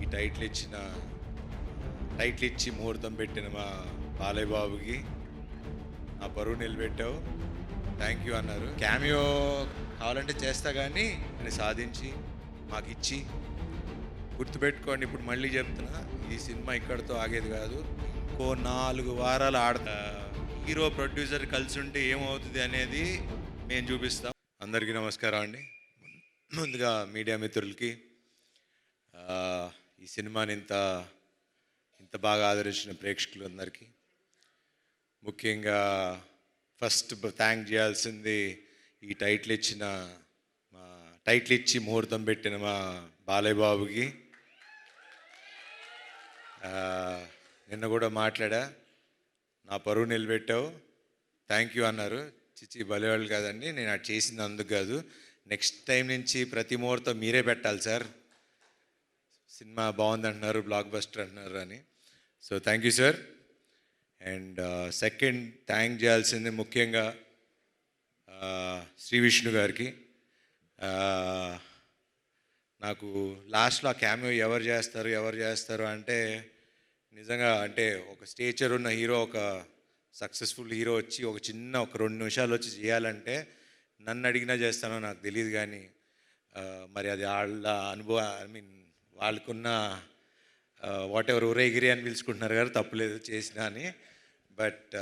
ఈ టైటిల్ ఇచ్చి ముహూర్తం పెట్టిన మా బాలయ్య బాబుకి నా పరువు నిలబెట్టావు, థ్యాంక్ యూ అన్నారు. క్యామియో కావాలంటే చేస్తా కానీ అని సాధించి మాకు ఇచ్చి గుర్తుపెట్టుకోండి. ఇప్పుడు మళ్ళీ చెప్తున్నా, ఈ సినిమా ఇక్కడితో ఆగేది కాదు, ఇంకో 4 వారాలు ఆడతా. హీరో ప్రొడ్యూసర్ కలిసి ఉంటే ఏమవుతుంది అనేది మేము చూపిస్తాం. అందరికీ నమస్కారం అండి. ముందుగా మీడియా మిత్రులకి, ఈ సినిమాని ఇంత బాగా ఆదరించిన ప్రేక్షకులందరికీ, ముఖ్యంగా ఫస్ట్ థ్యాంక్ చేయాల్సింది ఈ టైటిల్ ఇచ్చి ముహూర్తం పెట్టిన మా బాలయ్య బాబుకి. నిన్న కూడా మాట్లాడా, నా పరువు నిలబెట్టావు, థ్యాంక్ యూ అన్నారు. చిచ్చి బలేవాళ్ళు కాదండి, నేను అది చేసింది అందుకు కాదు, నెక్స్ట్ టైం నుంచి ప్రతి ముహూర్తం మీరే పెట్టాలి సార్, సినిమా బాగుంది అంటున్నారు, బ్లాక్ బస్టర్ అంటున్నారు అని. So thank you sir. And second thank చేయాల్సింది ముఖ్యంగా శ్రీ విష్ణు గారికి. నాకు లాస్ట్లో ఆ క్యామియో ఎవరు చేస్తారు అంటే, నిజంగా అంటే ఒక స్టేచర్ ఉన్న హీరో, ఒక సక్సెస్ఫుల్ హీరో వచ్చి ఒక 2 నిమిషాలు వచ్చి చేయాలంటే నన్ను అడిగినా చేస్తానో నాకు తెలియదు, కానీ మరి అది వాళ్ళ అనుభవం, వాళ్ళకున్న వాట్ ఎవర్ ఊరేగిరి అని పిలుచుకుంటున్నారు కదా, తప్పులేదు చేసినా అని. బట్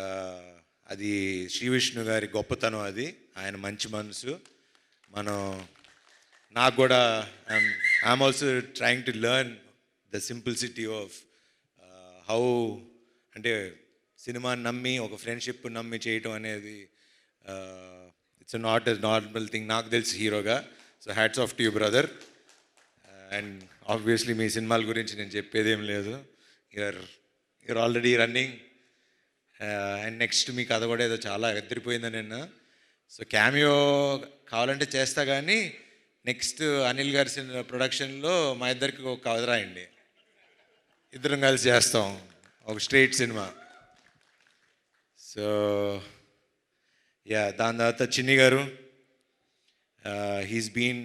అది శ్రీ విష్ణు గారి గొప్పతనం, అది ఆయన మంచి మనసు. నాకు కూడా I'm also trying to learn the simplicity of how, అంటే సినిమాని నమ్మి, ఒక ఫ్రెండ్షిప్ నమ్మి చేయటం అనేది it's not a normal thing, నాకు తెలిసి హీరోగా. So hats off to you brother. And obviously మీ సినిమాల గురించి నేను చెప్పేదేం లేదు, you're already running. And next మీ కథ కూడా ఏదో చాలా ఎదిరిపోయిందని నిన్న. సో క్యామియో కావాలంటే చేస్తా కానీ నెక్స్ట్ అనిల్ గారి ప్రొడక్షన్లో మా ఇద్దరికి ఒక కథ రాయండి, ఇద్దరం కలిసి చేస్తాం ఒక స్ట్రైట్ సినిమా. సో దాని తర్వాత చిన్ని గారు, he's been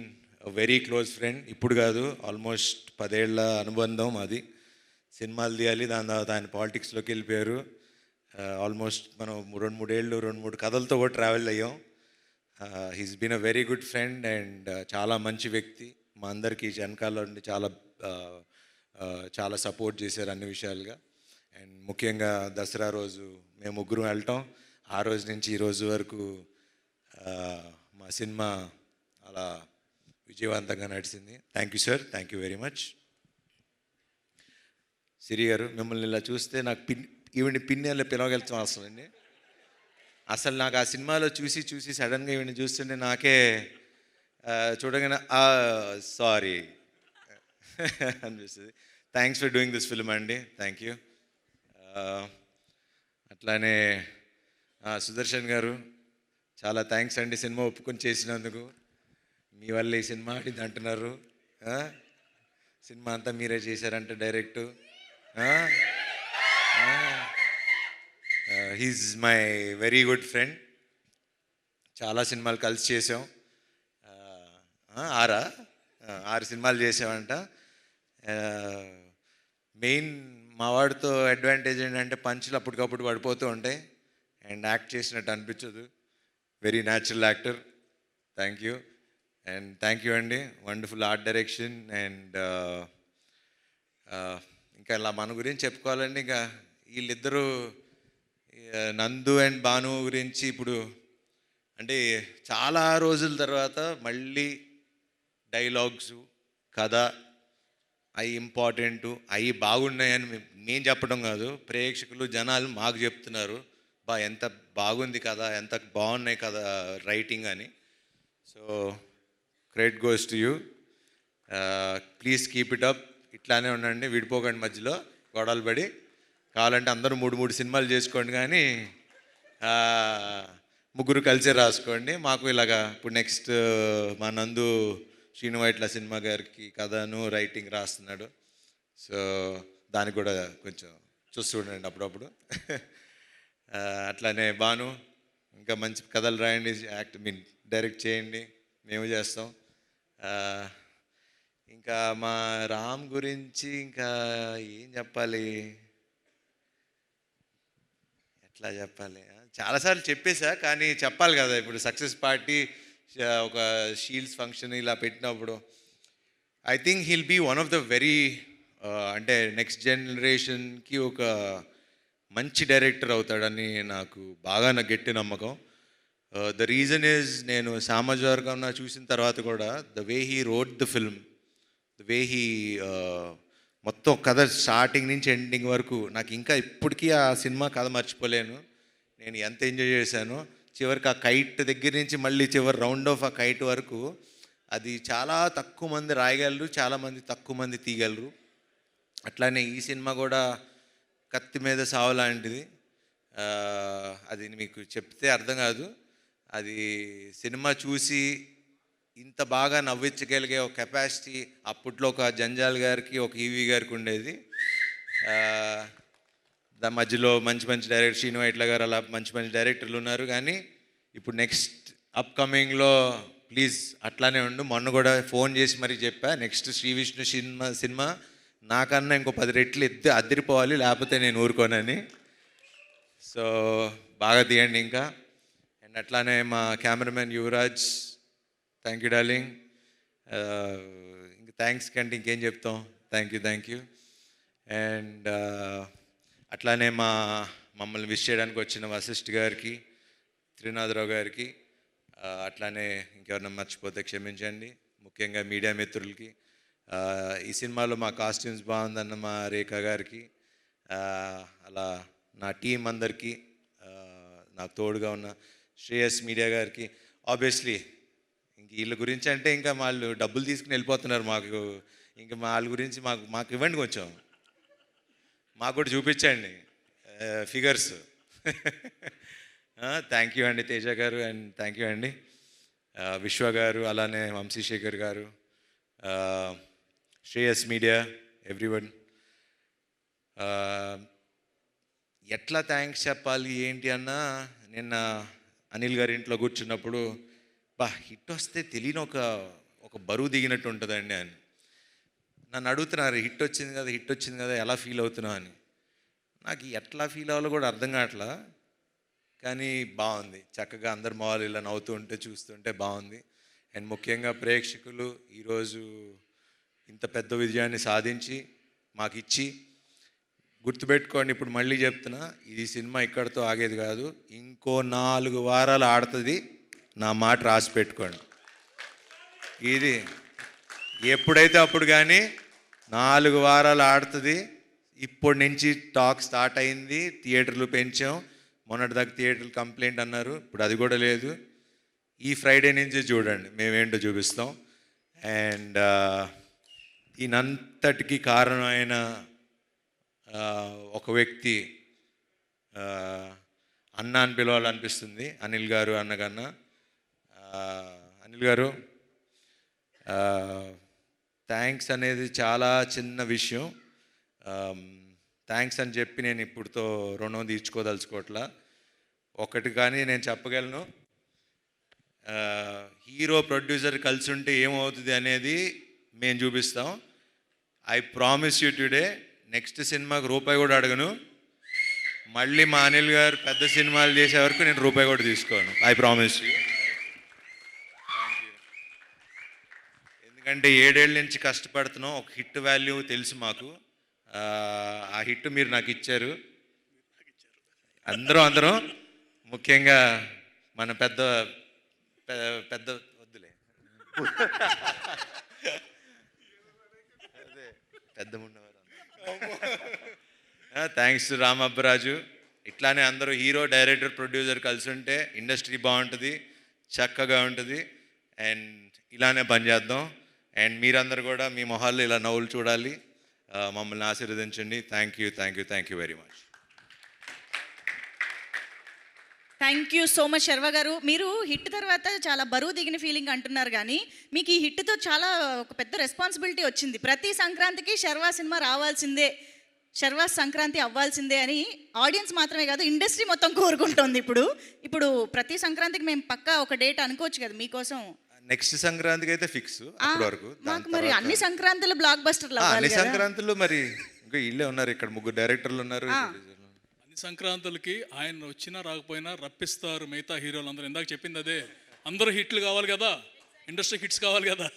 very close friend, ఇప్పుడు కాదు ఆల్మోస్ట్ 10 ఏళ్ల అనుబంధం అది. సినిమాలు తీయాలి, దాని తర్వాత ఆయన పాలిటిక్స్లోకి వెళ్ళిపోయారు. ఆల్మోస్ట్ మనం 2-3 ఏళ్ళు 2-3 కథలతో కూడా ట్రావెల్ అయ్యాం. He's been a very good friend and చాలా మంచి వ్యక్తి. మా అందరికీ వెనకాల నుండి చాలా సపోర్ట్ చేశారు అన్ని విషయాలుగా. అండ్ ముఖ్యంగా దసరా రోజు మేము ముగ్గురం వెళ్ళటం, ఆ రోజు నుంచి ఈ రోజు వరకు మా సినిమా అలా విజయవంతంగా నడిచింది. Thank you sir, thank you very much. Siri గారు, మిమ్మల్ని ఇలా చూస్తే నాకు ఈవిని పిన్నెల్లో పిలవగలుగుతాం అసలు. అసలు నాకు ఆ సినిమాలో చూసి సడన్గా ఈవిని చూస్తుంటే నాకే చూడగానే సారీ అనిపిస్తుంది. Thanks for doing this film అండి, థ్యాంక్ యూ. అట్లానే సుదర్శన్ గారు, చాలా థ్యాంక్స్ అండి సినిమా ఒప్పుకొని చేసినందుకు. మీ వల్ల ఈ సినిమా ఆడింది అంటున్నారు, సినిమా అంతా మీరే చేశారంటే direct. He's my very good friend, చాలా సినిమాలు కలిసి చేసాం. 6 సినిమాలు చేసామంట. మెయిన్ మా వాడితో అడ్వాంటేజ్ ఏంటంటే పంచులు అప్పటికప్పుడు పడిపోతూ ఉంటాయి అండ్ యాక్ట్ చేసినట్టు అనిపించదు. Very natural actor, thank you. And thank you అండి, వండర్ఫుల్ ఆర్ట్ డైరెక్షన్. అండ్ ఇంకా ఇలా మన గురించి చెప్పుకోవాలండి, ఇంకా వీళ్ళిద్దరూ నందు అండ్ భాను గురించి ఇప్పుడు అంటే చాలా రోజుల తర్వాత మళ్ళీ డైలాగ్స్, కథ అవి ఇంపార్టెంటు, అవి బాగున్నాయని నేను చెప్పడం కాదు, ప్రేక్షకులు జనాలు మాకు చెప్తున్నారు, ఎంత బాగుంది కదా, ఎంత బాగున్నాయి కదా రైటింగ్ అని. So credit goes to you. Please keep it up, ఇట్లానే ఉండండి, విడిపోకండి మధ్యలో గొడవలు పడి. కావాలంటే అందరూ 3 సినిమాలు చేసుకోండి, కానీ ముగ్గురు కలిసే రాసుకోండి. మాకు ఇలాగా ఇప్పుడు నెక్స్ట్ మా నందు శ్రీను వైట్ల సినిమా గారికి కథను రైటింగ్ రాస్తున్నాడు. సో దానికి కూడా కొంచెం చూస్తూ ఉండండి అప్పుడప్పుడు. అట్లానే భాను, ఇంకా మంచి కథలు రాయండి, డైరెక్ట్ చేయండి, మేము చేస్తాం. ఇంకా మా రామ్ గురించి ఇంకా ఏం చెప్పాలి, ఎట్లా చెప్పాలి, చాలాసార్లు చెప్పేశా కానీ చెప్పాలి కదా. ఇప్పుడు సక్సెస్ పార్టీ ఒక షీల్డ్స్ ఫంక్షన్ ఇలా పెట్టినప్పుడు I think he'll be one of the very అంటే నెక్స్ట్ జనరేషన్కి ఒక మంచి డైరెక్టర్ అవుతాడని నాకు బాగా గట్టి నమ్మకం. ద రీజన్ ఈజ్, నేను సామాజిక చూసిన తర్వాత కూడా the way he wrote the film, the way he మొత్తం కథ స్టార్టింగ్ నుంచి ఎండింగ్ వరకు నాకు ఇంకా ఇప్పటికీ ఆ సినిమా కథ మర్చిపోలేను. నేను ఎంత ఎంజాయ్ చేశానో చివరికి ఆ కైట్ దగ్గర నుంచి మళ్ళీ చివరి రౌండ్ ఆఫ్ ఆ కైట్ వరకు అది చాలా తక్కువ మంది రాయగలరు, చాలామంది తక్కువ మంది తీయగలరు. అట్లానే ఈ సినిమా కూడా కత్తి మీద సావు లాంటిది. అది మీకు చెప్తే అర్థం కాదు. అది సినిమా చూసి ఇంత బాగా నవ్వించగలిగే ఒక కెపాసిటీ అప్పట్లో ఒక జంజాల్ గారికి, ఒక ఈవీ గారికి ఉండేది. దాని మధ్యలో మంచి మంచి డైరెక్టర్ శ్రీను వైట్ల గారు అలా మంచి మంచి డైరెక్టర్లు ఉన్నారు. కానీ ఇప్పుడు నెక్స్ట్ అప్కమింగ్లో ప్లీజ్ అట్లానే ఉండు. మొన్న కూడా ఫోన్ చేసి మరీ చెప్పా, నెక్స్ట్ శ్రీ విష్ణు సినిమా నాకన్నా ఇంకో 10 రెట్లు అద్దరిపోవాలి, లేకపోతే నేను ఊరుకోనని. సో బాగా తీయండి ఇంకా. అండ్ అట్లానే మా cameraman Yuvraj, thank you darling. ఇంక థ్యాంక్స్ కంటే ఇంకేం చెప్తాం. Thank you. అండ్ అట్లానే మమ్మల్ని విష్ చేయడానికి వచ్చిన వశిష్ఠ్ గారికి, త్రినాథరావు గారికి, అట్లానే ఇంకెవరన్నా మర్చిపోతే క్షమించండి. ముఖ్యంగా మీడియా మిత్రులకి, ఈ సినిమాలో మా కాస్ట్యూమ్స్ బాగుందన్న మా రేఖ గారికి, అలా నా టీం అందరికీ, నాకు తోడుగా ఉన్న శ్రేయస్ మీడియా గారికి. ఆబ్వియస్లీ ఇంక వీళ్ళ గురించి అంటే ఇంకా వాళ్ళు డబ్బులు తీసుకుని వెళ్ళిపోతున్నారు. మాకు ఇంకా వాళ్ళ గురించి మాకు ఇవ్వండి, కొంచెం మాకు కూడా చూపించండి ఫిగర్స్. థ్యాంక్ యూ అండి తేజ గారు, అండ్ థ్యాంక్ యూ అండి విశ్వ గారు, అలానే వంశీశేఖర్ గారు, శ్రేయస్ మీడియా, ఎవ్రీవన్. ఎట్లా థ్యాంక్స్ చెప్పాలి ఏంటి అన్నా, నిన్న అనిల్ గారి ఇంట్లో కూర్చున్నప్పుడు హిట్ వస్తే తెలియని ఒక బరువు దిగినట్టు ఉంటుందండి అని నన్ను అడుగుతున్నారు. హిట్ వచ్చింది కదా ఎలా ఫీల్ అవుతున్నావు అని. నాకు ఎట్లా ఫీల్ అవ్వాలో కూడా అర్థం కావట్లా. కానీ బాగుంది, చక్కగా అందరు మొహాలు ఇలా నవ్వుతూ ఉంటే చూస్తుంటే బాగుంది. అండ్ ముఖ్యంగా ప్రేక్షకులు ఈరోజు ఇంత పెద్ద విజయాన్ని సాధించి మాకు ఇచ్చి, గుర్తుపెట్టుకోండి, ఇప్పుడు మళ్ళీ చెప్తున్నా, ఇది సినిమా ఇక్కడితో ఆగేది కాదు, ఇంకో 4 వారాలు ఆడుతుంది. నా మాట రాసి పెట్టుకోండి. ఇది ఎప్పుడైతే అప్పుడు కానీ 4 వారాలు ఆడుతుంది. ఇప్పటి నుంచి టాక్ స్టార్ట్ అయింది, థియేటర్లు పెంచాం. మొన్నటిదాకా థియేటర్లు కంప్లైంట్ అన్నారు, ఇప్పుడు అది కూడా లేదు. ఈ ఫ్రైడే నుంచి చూడండి మేమేంటో చూపిస్తాం. అండ్ దీనంతటికి కారణమైన ఒక వ్యక్తి అన్న అని పిలవాలనిపిస్తుంది, అనిల్ గారు అన్నకన్నా. అనిల్ గారు, థ్యాంక్స్ అనేది చాలా చిన్న విషయం. థ్యాంక్స్ అని చెప్పి నేను ఇప్పుడుతో రుణం తీర్చుకోదలుచుకోవట్లా. ఒకటి కానీ నేను చెప్పగలను, హీరో ప్రొడ్యూసర్ కలిసి ఉంటే ఏమవుతుంది అనేది మేము చూపిస్తాం. I promise you today, next సినిమాకి రూపాయి కూడా అడగను. మళ్ళీ మా అనిల్ గారు పెద్ద సినిమాలు చేసే వరకు నేను రూపాయి కూడా తీసుకోను. I promise you. ఎందుకంటే 7 ఏళ్ళ నుంచి కష్టపడుతున్నాం. ఒక హిట్ వాల్యూ తెలుసు మాకు. ఆ హిట్ మీరు నాకు ఇచ్చారు. అందరం ముఖ్యంగా మన పెద్ద వద్దులే, అదే పెద్ద ఉన్నవారు. Thanks to Ramabbaraju. ఇట్లానే అందరూ హీరో, డైరెక్టర్, ప్రొడ్యూసర్ కలిసి ఉంటే ఇండస్ట్రీ బాగుంటుంది, చక్కగా ఉంటుంది. అండ్ ఇలానే పనిచేద్దాం. అండ్ మీరందరూ కూడా మీ మొహాల్లో ఇలా నవ్వులు చూడాలి. మమ్మల్ని ఆశీర్వదించండి. Thank you very much. Thank you so much Sharwa గారు. మీరు హిట్ తర్వాత చాలా బరువు దిగిన ఫీలింగ్ అంటున్నారు, కానీ మీకు ఈ హిట్తో చాలా ఒక పెద్ద రెస్పాన్సిబిలిటీ వచ్చింది. ప్రతి సంక్రాంతికి శర్వా సినిమా రావాల్సిందే, శర్వా సంక్రాంతి అవ్వాల్సిందే అని ఆడియన్స్ మాత్రమే కాదు, ఇండస్ట్రీ మొత్తం కోరుకుంటోంది. ఇప్పుడు ప్రతి సంక్రాంతికి మేము పక్కా ఒక డేట్ అనుకోవచ్చు కదా మీకోసం? నెక్స్ట్ సంక్రాంతికి అయితే ఫిక్స్ అప్పటి వరకు. దాని మాకు మరి తర్వాత అన్ని సంక్రాంతులు బ్లాక్ బస్టర్లు అన్ని అవ్వాలి కదా. సంక్రాంతులు మరి ఇంకా ఇల్లే ఉన్నారు, ఇక్కడ 3 డైరెక్టర్లు ఉన్నారు. అన్ని సంక్రాంతులకి ఆయన వచ్చినా రాకపోయినా రప్పిస్తారు మిగతా హీరోలు అందరూ. ఇందాక చెప్పింది అదే, అందరూ హిట్లు కావాలి కదా, ఇండస్ట్రీ హిట్స్ కావాలి కదా.